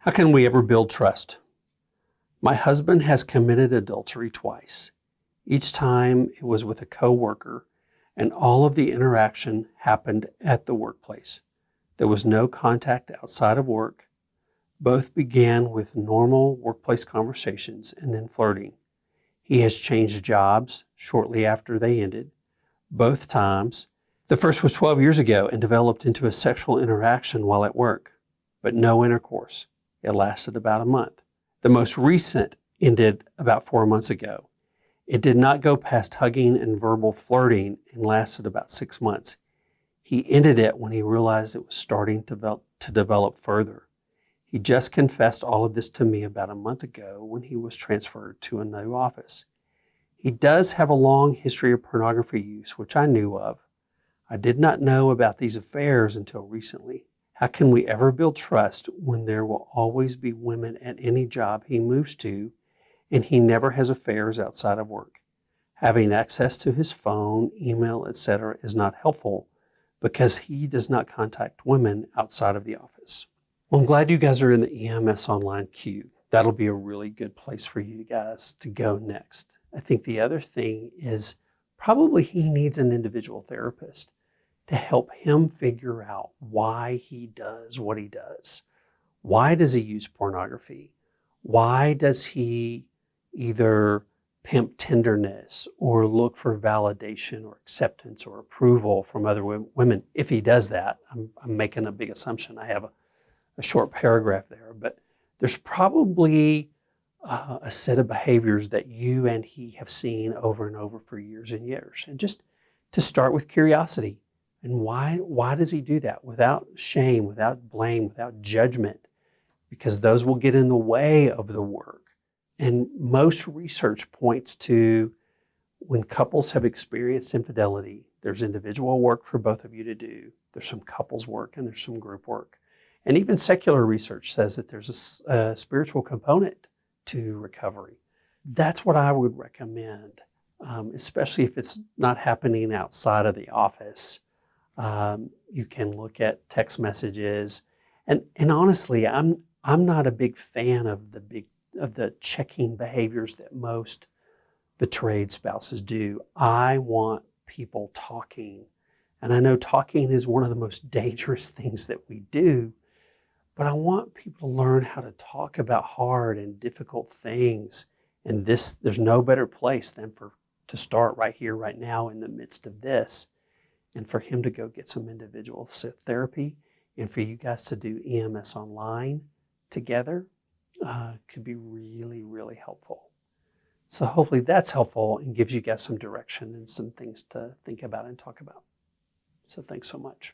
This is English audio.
How can we ever build trust? My husband has committed adultery twice. Each time it was with a coworker, and all of the interaction happened at the workplace. There was no contact outside of work. Both began with normal workplace conversations and then flirting. He has changed jobs shortly after they ended. Both times, the first was 12 years ago and developed into a sexual interaction while at work, but no intercourse. It lasted about a month. The most recent ended about 4 months ago. It did not go past hugging and verbal flirting and lasted about 6 months. He ended it when he realized it was starting to develop further. He just confessed all of this to me about a month ago when he was transferred to a new office. He does have a long history of pornography use, which I knew of. I did not know about these affairs until recently. How can we ever build trust when there will always be women at any job he moves to and he never has affairs outside of work? Having access to his phone, email, etc. is not helpful because he does not contact women outside of the office. Well, I'm glad you guys are in the EMS Online queue. That'll be a really good place for you guys to go next. I think the other thing is probably he needs an individual therapist to help him figure out why he does what he does. Why does he use pornography? Why does he either pimp tenderness or look for validation or acceptance or approval from other women? If he does that, I'm making a big assumption. I have a short paragraph there, but there's probably a set of behaviors that you and he have seen over and over for years and years. And just to start with curiosity. And why does he do that? Without shame, without blame, without judgment, because those will get in the way of the work. And most research points to when couples have experienced infidelity, there's individual work for both of you to do. There's some couples work and there's some group work. And even secular research says that there's a spiritual component to recovery. That's what I would recommend, especially if it's not happening outside of the office. You can look at text messages, and honestly, I'm not a big fan of the checking behaviors that most betrayed spouses do. I want people talking, and I know talking is one of the most dangerous things that we do, but I want people to learn how to talk about hard and difficult things. And there's no better place than to start right here, right now, in the midst of this. And for him to go get some individual therapy and for you guys to do EMS Online together could be really, really helpful. So hopefully that's helpful and gives you guys some direction and some things to think about and talk about. So thanks so much.